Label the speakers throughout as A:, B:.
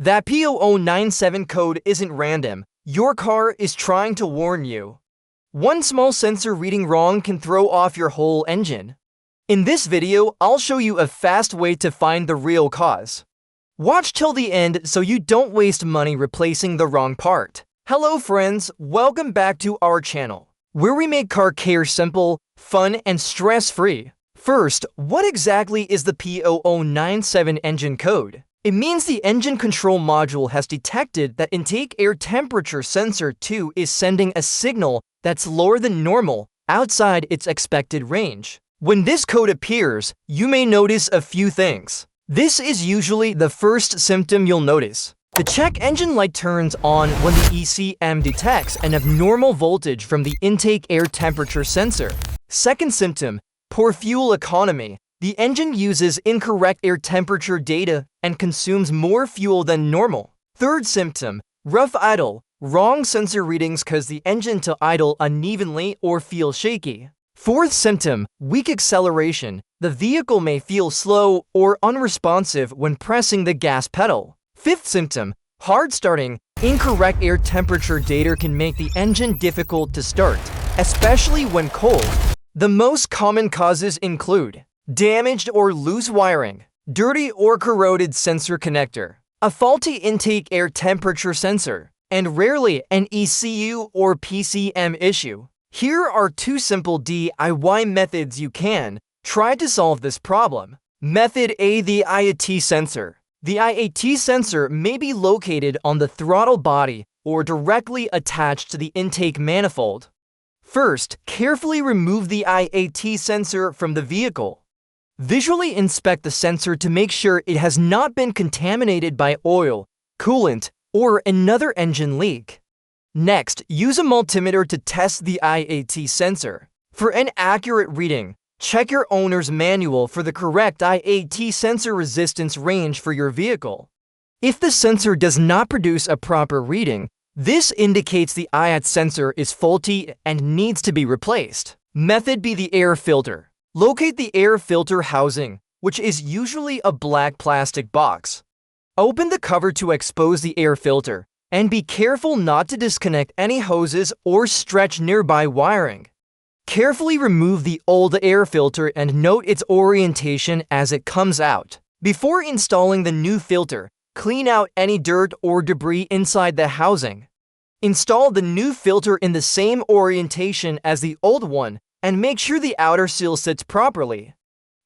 A: That P0097 code isn't random. Your car is trying to warn you. One small sensor reading wrong can throw off your whole engine. In this video, I'll show you a fast way to find the real cause. Watch till the end so you don't waste money replacing the wrong part. Hello friends, welcome back to our channel, where we make car care simple, fun, and stress-free. First, what exactly is the P0097 engine code? It means the engine control module has detected that intake air temperature sensor 2 is sending a signal that's lower than normal, outside its expected range. When this code appears, you may notice a few things. This is usually the first symptom you'll notice. The check engine light turns on when the ECM detects an abnormal voltage from the intake air temperature sensor. Second symptom, poor fuel economy. The engine uses incorrect air temperature data and consumes more fuel than normal. Third symptom, rough idle. Wrong sensor readings cause the engine to idle unevenly or feel shaky. Fourth symptom, weak acceleration. The vehicle may feel slow or unresponsive when pressing the gas pedal. Fifth symptom, hard starting. Incorrect air temperature data can make the engine difficult to start, especially when cold. The most common causes include damaged or loose wiring, dirty or corroded sensor connector, a faulty intake air temperature sensor, and rarely an ECU or PCM issue. Here are two simple DIY methods you can try to solve this problem. Method A, the IAT sensor. The IAT sensor may be located on the throttle body or directly attached to the intake manifold. First, carefully remove the IAT sensor from the vehicle. Visually inspect the sensor to make sure it has not been contaminated by oil, coolant, or another engine leak. Next, use a multimeter to test the IAT sensor. For an accurate reading, check your owner's manual for the correct IAT sensor resistance range for your vehicle. If the sensor does not produce a proper reading, this indicates the IAT sensor is faulty and needs to be replaced. Method B, the air filter. Locate the air filter housing, which is usually a black plastic box. Open the cover to expose the air filter, and be careful not to disconnect any hoses or stretch nearby wiring. Carefully remove the old air filter and note its orientation as it comes out. Before installing the new filter, clean out any dirt or debris inside the housing. Install the new filter in the same orientation as the old one and make sure the outer seal sits properly.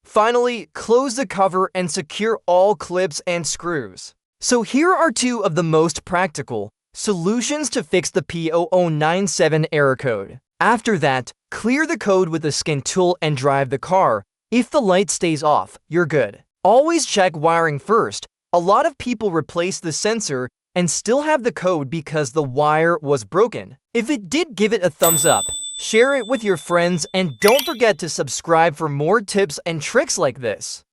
A: Finally, close the cover and secure all clips and screws. So here are two of the most practical solutions to fix the P0097 error code. After that, clear the code with a skin tool and drive the car. If the light stays off, you're good. Always check wiring first. A lot of people replace the sensor and still have the code because the wire was broken. If it did, give it a thumbs up. Share it with your friends and don't forget to subscribe for more tips and tricks like this.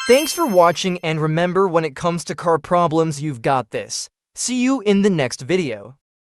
A: Thanks for watching, and remember, when it comes to car problems, you've got this. See you in the next video.